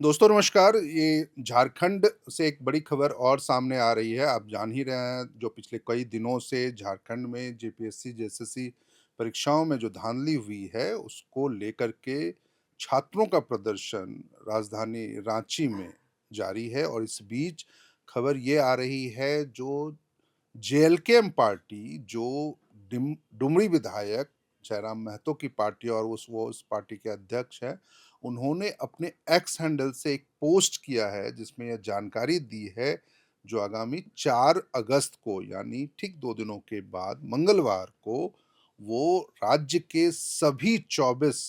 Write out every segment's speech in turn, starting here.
दोस्तों नमस्कार। ये झारखंड से एक बड़ी खबर और सामने आ रही है। आप जान ही रहे हैं जो पिछले कई दिनों से झारखंड में जेपीएससी जेएसएससी परीक्षाओं में जो धांधली हुई है उसको लेकर के छात्रों का प्रदर्शन राजधानी रांची में जारी है। और इस बीच खबर ये आ रही है जो जेएलकेएम पार्टी जो डुमरी विधायक जयराम महतो की पार्टी और उस पार्टी के अध्यक्ष हैं, उन्होंने अपने एक्स हैंडल से एक पोस्ट किया है जिसमें यह जानकारी दी है जो आगामी 4 अगस्त को यानी ठीक 2 दिनों के बाद मंगलवार को वो राज्य के सभी 24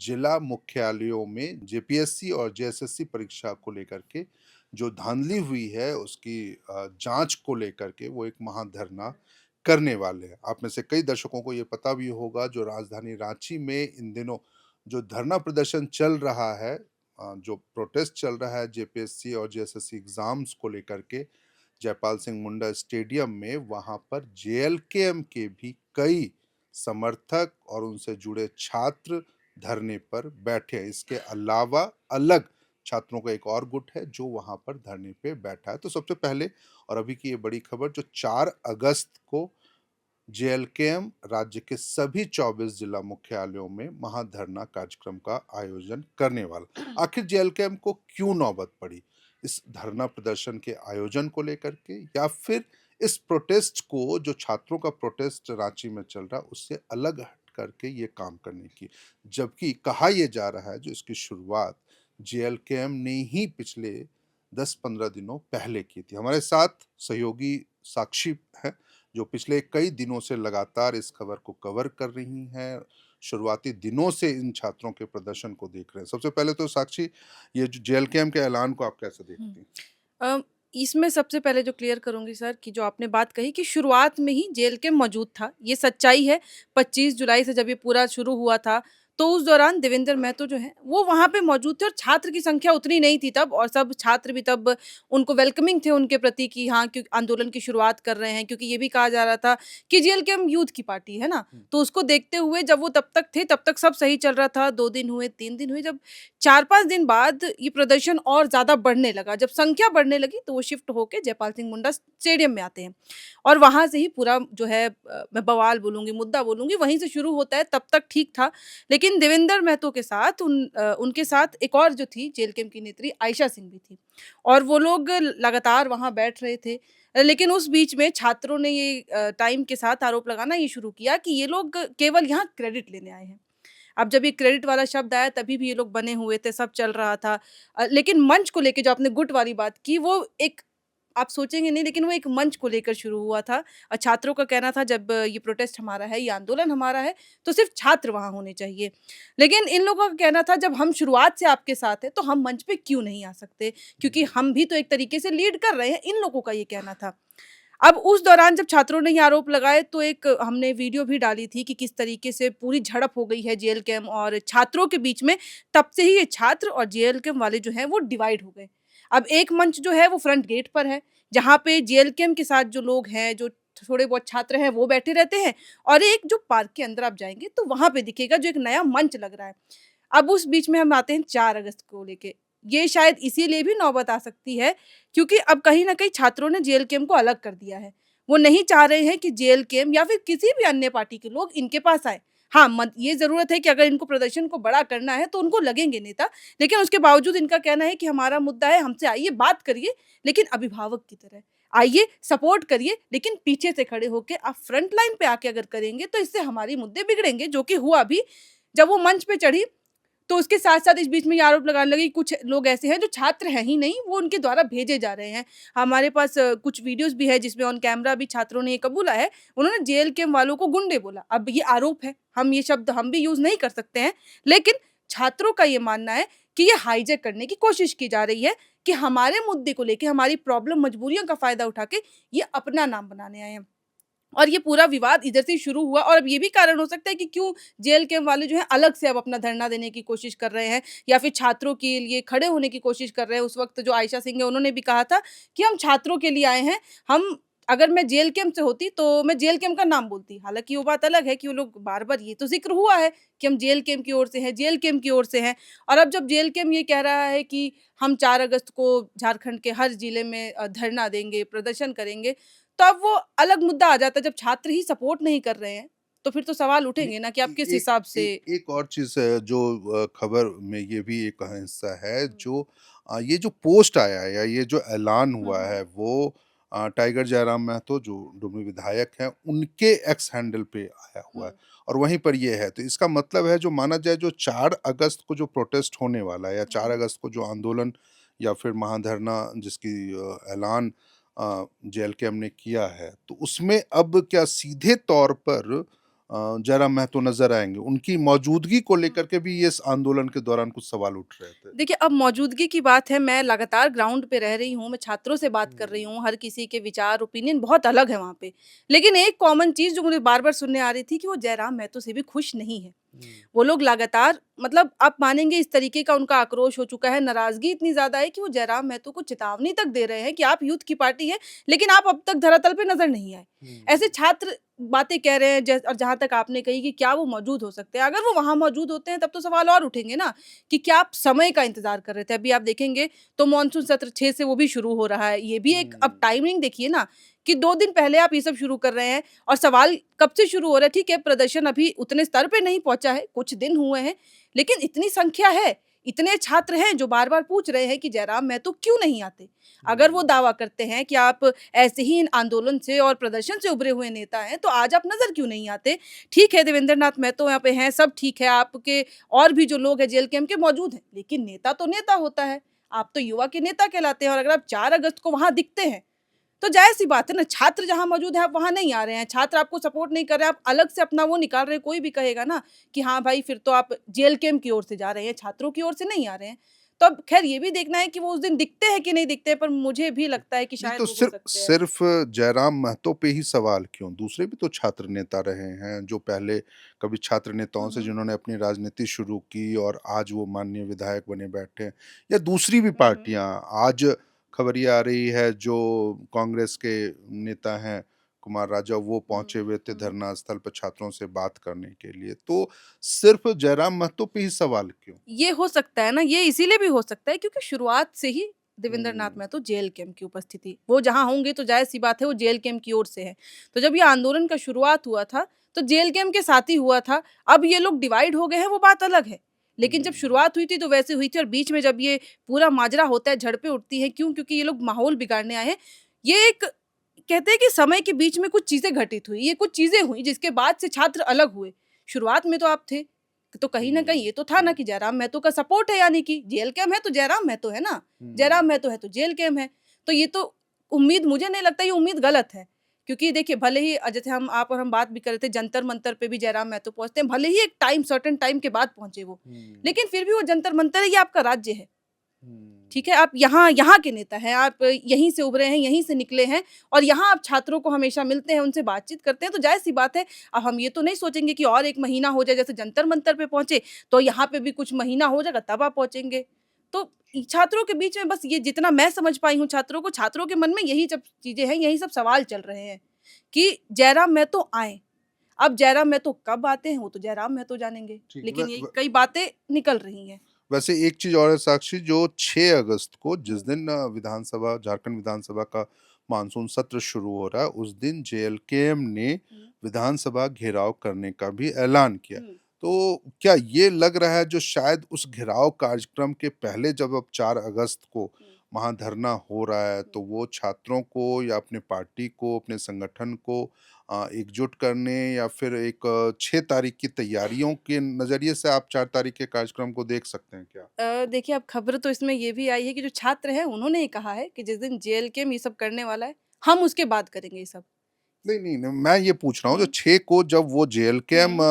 जिला मुख्यालयों में जेपीएससी और जेएसएससी परीक्षा को लेकर के जो धांधली हुई है उसकी जांच को लेकर के वो एक महाधरना करने वाले हैं। आप में से कई दर्शकों को ये पता भी होगा जो राजधानी रांची में इन दिनों जो धरना प्रदर्शन चल रहा है, जो प्रोटेस्ट चल रहा है जेपीएससी और जेएसएससी एग्जाम्स को लेकर के जयपाल सिंह मुंडा स्टेडियम में, वहां पर जेएलकेएम के भी कई समर्थक और उनसे जुड़े छात्र धरने पर बैठे हैं। इसके अलावा अलग छात्रों का एक और गुट है जो वहां पर धरने पे बैठा है। तो सबसे पहले और अभी की ये बड़ी खबर जो 4 अगस्त को जेएलकेएम राज्य के सभी 24 जिला मुख्यालयों में महाधरना कार्यक्रम का आयोजन करने वाला। आखिर जेएलकेएम को क्यों नौबत पड़ी इस धरना प्रदर्शन के आयोजन को लेकर के, या फिर इस प्रोटेस्ट को जो छात्रों का प्रोटेस्ट रांची में चल रहा उससे अलग हट करके ये काम करने की, जबकि कहा यह जा रहा है जो इसकी शुरुआत जेएलकेएम ने ही पिछले 10-15 दिनों पहले की थी। हमारे साथ सहयोगी साक्षी है जो पिछले कई दिनों से लगातार इस खबर को कवर कर रही हैं, शुरुआती दिनों से इन छात्रों के प्रदर्शन को देख रहे हैं। सबसे पहले तो साक्षी, ये जो जेएलकेएम के ऐलान को आप कैसे हुँ। देखती हैं? अ, इसमें सबसे पहले जो क्लियर करूँगी सर कि जो आपने बात कही कि शुरुआत में ही जेल के मौजूद था, ये सच्चाई है। 25 जुलाई से जब ये पूरा शुरू हुआ था, तो उस दौरान देवेंद्र महतो जो हैं, वो वहाँ पे मौजूद थे और छात्र की संख्या उतनी नहीं थी तब और सब छात्र भी तब उनको वेलकमिंग थे उनके प्रति कि हाँ, क्यों आंदोलन की शुरुआत कर रहे हैं क्योंकि ये भी कहा जा रहा था कि जेल के हम यूथ की पार्टी है ना? हुँ। तो उसको देखते हुए जब वो तब तक थे, तब तक सब सही चल रहा था। 2 दिन हुए, 3 दिन हुए, जब 4-5 दिन बाद ये प्रदर्शन और ज़्यादा बढ़ने लगा। जब संख्या बढ़ने लगी तो वो शिफ्ट होके जयपाल सिंह मुंडा स्टेडियम में आते हैं और वहाँ से ही पूरा जो है मैं बवाल बोलूँगी, मुद्दा बोलूँगी, वहीं से शुरू होता है। तब तक ठीक था, लेकिन देवेंद्र महतो के साथ उनके साथ एक और जो थी जेल कैंप की नेत्री आयशा सिंह भी थी और वो लोग लगातार वहाँ बैठ रहे थे। लेकिन उस बीच में छात्रों ने ये टाइम के साथ आरोप लगाना ये शुरू किया कि ये लोग केवल यहाँ क्रेडिट लेने आए हैं। अब जब ये क्रेडिट वाला शब्द आया तभी भी ये लोग बने हुए थे, सब चल रहा था। लेकिन मंच को लेके जो आपने गुट वाली बात की वो एक आप सोचेंगे नहीं लेकिन वो एक मंच को लेकर शुरू हुआ था। छात्रों का कहना था जब ये प्रोटेस्ट हमारा है, ये आंदोलन हमारा है, तो सिर्फ़ छात्र वहाँ होने चाहिए। लेकिन इन लोगों का कहना था जब हम शुरुआत से आपके साथ हैं, तो हम मंच पे क्यों नहीं आ सकते? क्योंकि जी। हम भी तो एक तरीके से लीड कर रहे हैं, इन लोगों का ये कहना था। अब उस दौरान जब छात्रों ने ये आरोप लगाए तो एक हमने वीडियो भी डाली थी कि किस तरीके से पूरी झड़प हो गई है जेल कैम और छात्रों के बीच में। तब से ही ये छात्र और जेल कैम वाले जो हैं वो डिवाइड हो गए। अब एक मंच जो है वो फ्रंट गेट पर है, जहाँ पे जेल कैम के साथ जो लोग हैं, जो थोड़े बहुत छात्र हैं वो बैठे रहते हैं और एक जो पार्क के अंदर आप जाएँगे तो वहाँ पे दिखेगा जो एक नया मंच लग रहा है। अब उस बीच में हम आते हैं 4 अगस्त को लेके। ये शायद इसीलिए भी नौबत आ सकती है क्योंकि अब कहीं न कहीं छात्रों ने जेल कैम को अलग कर दिया है। वो नहीं चाह रहे हैं कि जेल कैम या फिर किसी भी अन्य पार्टी के लोग इनके पास आएँ। हाँ, मत ये ज़रूरत है कि अगर इनको प्रदर्शन को बड़ा करना है तो उनको लगेंगे नेता, लेकिन उसके बावजूद इनका कहना है कि हमारा मुद्दा है, हमसे आइए बात करिए, लेकिन अभिभावक की तरह। आइए सपोर्ट करिए, लेकिन पीछे से खड़े होके आप फ्रंट लाइन पे आके अगर करेंगे तो इससे हमारे मुद्दे बिगड़ेंगे, जो कि हुआ भी। जब वो मंच पे चढ़ी तो उसके साथ-साथ इस बीच में ये आरोप लगाने लगी कुछ लोग ऐसे हैं जो छात्र हैं ही नहीं, वो उनके द्वारा भेजे जा रहे हैं। हमारे पास कुछ वीडियोज़ भी है जिसमें ऑन कैमरा भी छात्रों ने ये कबूला है, उन्होंने जेल के वालों को गुंडे बोला। अब ये आरोप है, हम ये शब्द हम भी यूज़ नहीं कर सकते हैं, लेकिन छात्रों का ये मानना है कि ये हाईजैक करने की कोशिश की जा रही है कि हमारे मुद्दे को लेके, हमारी प्रॉब्लम, मजबूरियों का फ़ायदा उठा के ये अपना नाम बनाने आए हैं। और ये पूरा विवाद इधर से ही शुरू हुआ और अब ये भी कारण हो सकता है कि क्यों जेल के वाले जो हैं अलग से अब अपना धरना देने की कोशिश कर रहे हैं या फिर छात्रों के लिए खड़े होने की कोशिश कर रहे हैं। उस वक़्त जो आयशा सिंह है उन्होंने भी कहा था कि हम छात्रों के लिए आए हैं, हम अगर मैं जेल कैंप से होती तो मैं जेल कैंप का नाम बोलती। हालाँकि वो बात अलग है कि वो लोग बार-बार ये तो ज़िक्र हुआ है कि हम जेल कैंप की ओर से हैं, जेल कैंप की ओर से हैं। और अब जब जेल कैंप ये कह रहा है कि हम 4 अगस्त को झारखंड के हर ज़िले में धरना देंगे, प्रदर्शन करेंगे, तो अब वो अलग मुद्दा आ जाता है। जब छात्र ही सपोर्ट नहीं कर रहे हैं, तो फिर तो सवाल ए उठेंगे ना कि आप ए किस एक हिसाब से। एक और चीज़ है जो खबर में ये भी एक हिस्सा है हुँ, जो ये जो पोस्ट आया है या ये जो ऐलान हुँ, हुआ हुँ, है वो टाइगर जयराम महतो जो डुमरी विधायक हैं उनके एक्स हैंडल पे आया हुआ है हुँ, और वहीं पर ये है। तो इसका मतलब है जो माना जाए जो 4 अगस्त को जो प्रोटेस्ट होने वाला है या 4 हुँ। अगस्त को जो आंदोलन या फिर महाधरना जिसकी ऐलान जेएलकेएम ने किया है, तो उसमें अब क्या सीधे तौर पर जयराम महतो नज़र आएँगे। उनकी मौजूदगी को हुँ। लेकर के भी ये इस आंदोलन के दौरान कुछ सवाल उठ रहे थे। देखिए, अब मौजूदगी की बात है, मैं लगातार ग्राउंड पे रह रही हूँ, मैं छात्रों से बात कर रही हुँ, हूँ, हर किसी के विचार, ओपिनियन बहुत अलग है वहाँ पे। लेकिन एक कॉमन चीज़ जो मुझे बार-बार सुनने आ रही थी कि वो जयराम महतो से भी खुश नहीं है। हुँ। वो लोग लगातार मतलब आप मानेंगे इस तरीके का उनका आक्रोश हो चुका है, नाराज़गी इतनी ज़्यादा है कि वो जयराम महतो को चेतावनी तक दे रहे हैं कि आप यूथ की पार्टी है, लेकिन आप अब तक धरातल पे नज़र नहीं आए। ऐसे हुँ। छात्र बातें कह रहे हैं और जहाँ तक आपने कही कि क्या वो मौजूद हो सकते हैं? अगर वो वहाँ मौजूद होते हैं तब तो सवाल और उठेंगे ना कि क्या आप समय का इंतज़ार कर रहे थे? अभी आप देखेंगे तो मॉनसून सत्र 6 से वो भी शुरू हो रहा है। ये भी एक अब हुँ। टाइमिंग देखिए ना कि 2 दिन पहले आप ये सब शुरू कर रहे हैं और सवाल कब से शुरू हो रहा है? ठीक है, प्रदर्शन अभी उतने स्तर पे नहीं पहुँचा है, कुछ दिन हुए हैं, लेकिन इतनी संख्या है, इतने छात्र हैं जो बार-बार पूछ रहे हैं कि जयराम महतो क्यों नहीं आते? अगर वो हुँ। दावा करते हैं कि आप ऐसे ही इन आंदोलन से और प्रदर्शन से उभरे हुए नेता हैं, तो आज आप नज़र क्यों नहीं आते? ठीक है, देवेंद्र नाथ महतो यहाँ पे हैं, सब ठीक है, आपके और भी जो लोग हैं जेल कैंप के मौजूद हैं, लेकिन नेता तो नेता होता है। आप तो युवा के नेता कहलाते हैं और अगर आप 4 अगस्त को वहाँ दिखते हैं, तो ज़ाहिर-सी बात है ना, छात्र जहाँ मौजूद है, आप वहाँ नहीं आ रहे हैं, छात्र आपको सपोर्ट नहीं कर रहे हैं, आप अलग से अपना वो निकाल रहे हैं, कोई भी कहेगा ना कि हाँ भाई, फिर तो आप जेल कैंप की ओर से जा रहे हैं, छात्रों की ओर से नहीं आ रहे हैं। तो अब ख़ैर ये भी देखना है कि वो उस दिन दिखते हैं कि नहीं दिखते हैं, पर मुझे भी लगता है कि नहीं शायद तो वो हो सिर्फ़ सकते हैं। सिर्फ़ जयराम महतो पे ही सवाल क्यों? दूसरे भी तो छात्र नेता रहे हैं, जो पहले कभी छात्र नेताओं हुँ, से हुँ। जिन्होंने अपनी राजनीति शुरू की और आज वो माननीय विधायक बने बैठे हैं या दूसरी भी हुँ, हुँ। पार्टियाँ आज खबर ये आ रही है जो कांग्रेस के नेता हैं कुमार राजा वो हुँ, पहुँचे हुए थे हुँ, हुँ। धरना स्थल पर छात्रों से बात करने के लिए। तो सिर्फ़ जयराम महतो पे ही सवाल क्यों? ये हो सकता है ना, ये इसीलिए भी हो सकता है क्योंकि शुरुआत से ही देवेंद्र नाथ हुँ, महतो जेल कैंप की उपस्थिति, वो जहाँ होंगे तो ज़ाहिर-सी बात है वो जेल कैंप की ओर से है। तो जब ये आंदोलन का शुरुआत हुआ था, तो जेल कैंप के साथ ही हुआ था। अब ये लोग डिवाइड हो गए हैं वो बात अलग है। लेकिन जब हुँ, शुरुआत हुई थी तो वैसे हुई थी और बीच में जब ये पूरा माजरा होता है, झड़पें उठती हैं, क्यों? क्योंकि ये लोग माहौल बिगाड़ने आए हैं। ये एक कहते हैं कि समय के बीच में कुछ चीज़ें घटित हुई, ये कुछ चीज़ें हुई जिसके बाद से छात्र अलग हुए। शुरुआत में तो आप थे, तो कहीं न कहीं हुँ, ये तो था ना हुँ, कि जयराम महतो का सपोर्ट है, यानी कि जेल कैम है तो जयराम महतो है ना, हुँ। जयराम महतो है तो जेल कैम है। तो ये तो उम्मीद, मुझे नहीं लगता ये उम्मीद गलत है। क्योंकि देखिए भले ही जैसे हम आप और हम बात भी कर रहे थे, जंतर-मंतर पे भी जयराम महतो पहुँचते हैं, भले ही एक टाइम सर्टेन टाइम के बाद पहुँचे वो। हुँ, लेकिन फिर भी वो जंतर-मंतर है, ये आपका राज्य है। हुँ। ठीक है? आप यहाँ यहाँ के नेता हैं, आप यहीं से उभरे हैं, यहीं से निकले हैं और यहाँ आप छात्रों को हमेशा मिलते हैं, उनसे बातचीत करते हैं, तो ज़ाहिर-सी बात है, अब हम ये तो नहीं सोचेंगे कि और 1 महीना हो जाए, जैसे जंतर-मंतर पे पहुँचे, तो यहाँ पे भी कुछ महीना हो जाएगा, तब आप पहुँचेंगे। तो छात्रों के बीच में बस ये जितना मैं समझ पाई हूँ छात्रों को, छात्रों के मन में यही सब चीज़ें हैं, यही सब सवाल चल रहे हैं कि जयराम महतो आएँ। अब जयराम महतो कब आते हैं, वो तो जयराम महतो जानेंगे, ठीक लेकिन व ये कई बातें निकल रही हैं। वैसे एक चीज़ और है साक्षी जो 6 अगस्त को जिस हुँ, दिन विधानसभा झारखंड विधानसभा का मानसून सत्र शुरू हो रहा है, उस दिन जेएलकेएम ने हुँ, विधानसभा घेराव करने का भी ऐलान किया। हुँ, तो क्या ये लग रहा है जो शायद उस घेराव कार्यक्रम के पहले जब अब 4 अगस्त को हुँ, वहाँ धरना हो रहा है, हुँ। तो वो छात्रों को या अपने पार्टी को, अपने संगठन को एकजुट करने या फिर एक 6 तारीख की तैयारियों के नज़रिए से आप 4 तारीख के कार्यक्रम को देख सकते हैं क्या? देखिए, अब खबर तो इसमें ये भी आई है कि जो छात्र हैं उन्होंने ही कहा है कि जिस दिन जेएलकेम ये सब करने वाला है, हम उसके बाद करेंगे ये सब। नहीं, नहीं, नहीं, मैं ये पूछ रहा हूँ जो हुँ, 6 को जब वो जेएलकेम हुँ,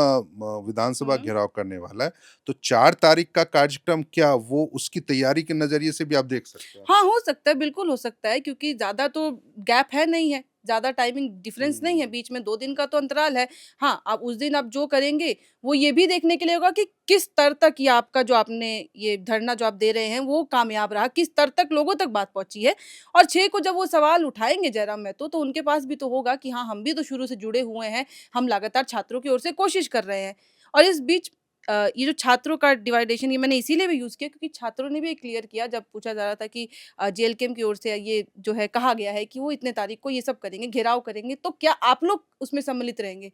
विधानसभा हुँ। घेराव करने वाला है, तो 4 तारीख का कार्यक्रम क्या वो उसकी तैयारी के नज़रिए से भी आप देख सकते हैं? हाँ, हो सकता है, बिल्कुल हो सकता है क्योंकि ज़्यादा तो गैप है नहीं है। ज़्यादा टाइमिंग डिफरेंस नहीं है, हुँ। बीच में 2 दिन का तो अंतराल है। हाँ, अब उस दिन आप जो करेंगे, वो ये भी देखने के लिए होगा कि किस स्तर तक ये आपका जो आपने ये धरना जो आप दे रहे हैं, वो कामयाब रहा, किस स्तर तक लोगों तक बात पहुँची है। और 6 को जब वो सवाल उठाएँगे जयराम महतो, तो उनके पास भी तो होगा कि हाँ, हम भी तो शुरू से जुड़े हुए हैं, हम लगातार छात्रों की ओर से कोशिश कर रहे हैं। और इस बीच ये जो छात्रों का डिवाइडेशन ये मैंने इसीलिए भी यूज़ किया क्योंकि छात्रों ने भी क्लियर किया जब पूछा जा रहा था कि जेएलकेएम की ओर से ये जो है कहा गया है कि वो इतने तारीख को ये सब करेंगे, घेराव करेंगे, तो क्या आप लोग उसमें सम्मिलित रहेंगे?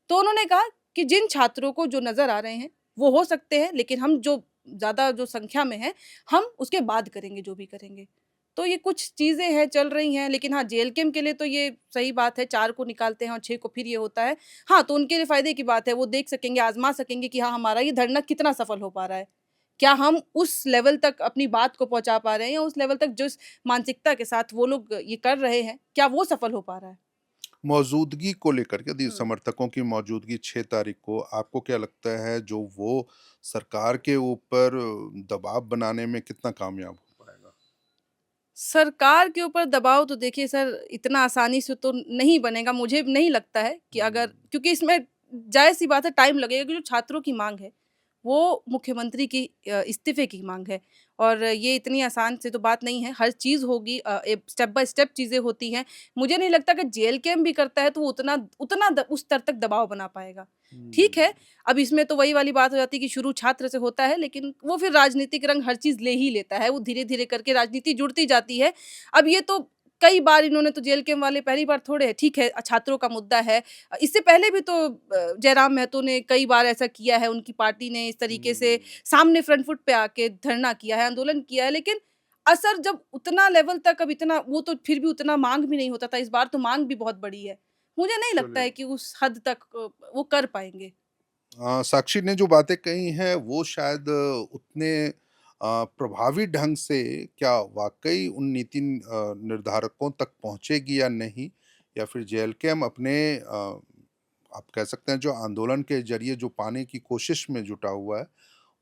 तो उन्होंने कहा कि जिन छात्रों को जो नज़र आ रहे हैं, वो हो सकते हैं, लेकिन हम जो ज़्यादा जो संख्या में हैं, हम उसके बाद करेंगे जो भी करेंगे। तो ये कुछ चीज़ें हैं, चल रही हैं, लेकिन हाँ, जेएलकेएम के लिए तो ये सही बात है, 4 को निकालते हैं और 6 को फिर ये होता है। हाँ, तो उनके लिए फ़ायदे की बात है, वो देख सकेंगे, आज़मा सकेंगे कि हाँ, हमारा ये धरना कितना सफल हो पा रहा है। क्या हम उस लेवल तक अपनी बात को पहुँचा पा रहे हैं या उस लेवल तक जिस मानसिकता के साथ वो लोग ये कर रहे हैं, क्या वो सफल हो पा रहा है? मौजूदगी को लेकर के यदि हुँ। समर्थकों की मौजूदगी 6 तारीख को आपको क्या लगता है जो वो सरकार के ऊपर दबाव बनाने में कितना कामयाब हो पाएगा? सरकार के ऊपर दबाव तो देखिए सर इतना आसानी से तो नहीं बनेगा, मुझे नहीं लगता है कि अगर हुँ। क्योंकि इसमें ज़ाहिर-सी बात है टाइम लगेगा कि जो छात्रों की माँग है, वो मुख्यमंत्री की इस्तीफ़े की माँग है और ये इतनी आसान से तो बात नहीं है, हर चीज़ होगी स्टेप बाय स्टेप चीज़ें होती हैं। मुझे नहीं लगता कि जेएलकेएम भी करता है तो वो उतना उतना द उस स्तर तक दबाव बना पाएगा। ठीक हुँ। है, अब इसमें तो वही वाली बात हो जाती है कि शुरू छात्र से होता है, लेकिन वो फिर राजनीतिक रंग हर चीज़ ले ही लेता है, वो धीरे-धीरे करके राजनीति जुड़ती जाती है। अब ये तो कई बार इन्होंने तो जेएलकेएम वाले पहली बार थोड़े है, ठीक है छात्रों का मुद्दा है। इससे पहले भी तो जयराम महतो ने कई बार ऐसा किया है, उनकी पार्टी ने इस तरीके से हुँ। सामने फ्रंट फुट पे आके धरना किया है, आंदोलन किया है, लेकिन असर जब उतना लेवल तक अब इतना वो तो फिर भी उतना माँग भी नहीं होता था, इस बार तो माँग भी बहुत बड़ी है। मुझे नहीं लगता है चलिए। कि उस हद तक वो कर पाएँगे। साक्षी ने जो बातें कही हैं वो शायद उतने प्रभावी ढंग से क्या वाक़ई उन नीति निर्धारकों तक पहुँचेगी या नहीं? या फिर जेएलकेएम अपने आप कह सकते हैं जो आंदोलन के ज़रिए जो पाने की कोशिश में जुटा हुआ है,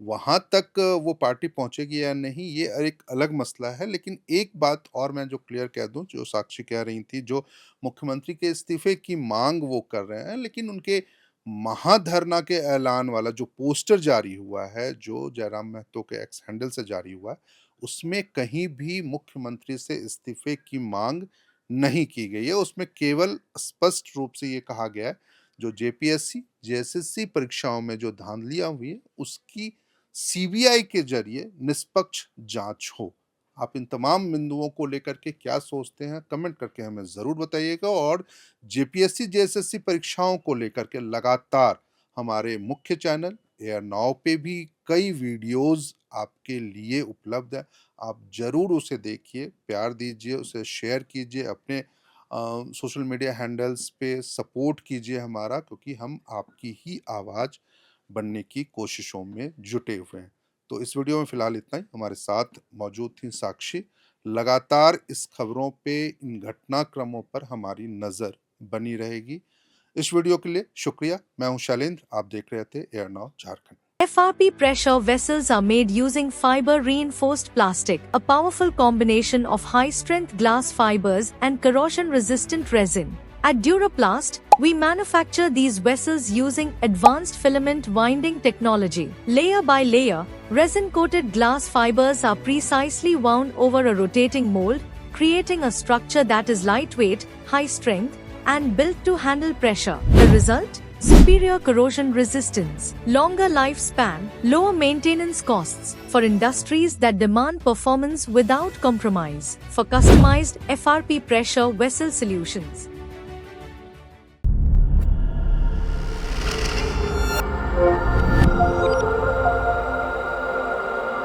वहाँ तक वो पार्टी पहुँचेगी या नहीं ये एक अलग मसला है। लेकिन एक बात और मैं जो क्लियर कह दूँ, जो साक्षी कह रही थी, जो मुख्यमंत्री के इस्तीफ़े की माँग वो कर रहे हैं, लेकिन उनके महाधरना के ऐलान वाला जो पोस्टर जारी हुआ है, जो जयराम महतो के एक्स हैंडल से जारी हुआ है, उसमें कहीं भी मुख्यमंत्री से इस्तीफ़े की माँग नहीं की गई है। उसमें केवल स्पष्ट रूप से ये कहा गया है, जो जेपीएससी, जेएसएससी परीक्षाओं में जो धांधलियाँ हुई हैं, उसकी सीबीआई के ज़रिए निष्पक्ष जाँच हो। आप इन तमाम बिंदुओं को लेकर के क्या सोचते हैं? कमेंट करके हमें ज़रूर बताइएगा और जेपीएससी, जेएसएससी परीक्षाओं को लेकर के लगातार हमारे मुख्य चैनल एयर नाउ पे भी कई वीडियोज़ आपके लिए उपलब्ध हैं। आप ज़रूर उसे देखिए, प्यार दीजिए, उसे शेयर कीजिए, अपने सोशल मीडिया हैंडल्स पे सपोर्ट कीजिए हमारा, क्योंकि हम आपकी ही आवाज़ बनने की कोशिशों में जुटे हुए हैं। तो इस वीडियो में फ़िलहाल इतना ही। हमारे साथ मौजूद थीं साक्षी। लगातार इस खबरों पे, इन घटनाक्रमों पर हमारी नज़र बनी रहेगी। इस वीडियो के लिए शुक्रिया। मैं हूँ शैलेंद्र, आप देख रहे थे air now Jharkhand. FRP pressure vessels are made using fiber reinforced plastic, a powerful combination of high strength glass fibers and corrosion resistant resin. At Duraplast, we manufacture these vessels using advanced filament winding technology. Layer by layer, resin coated glass fibers are precisely wound over a rotating mold, creating a structure that is lightweight, high strength, and built to handle pressure. The result? Superior corrosion resistance, longer lifespan, lower maintenance costs for industries that demand performance without compromise. For customized FRP pressure vessel solutions,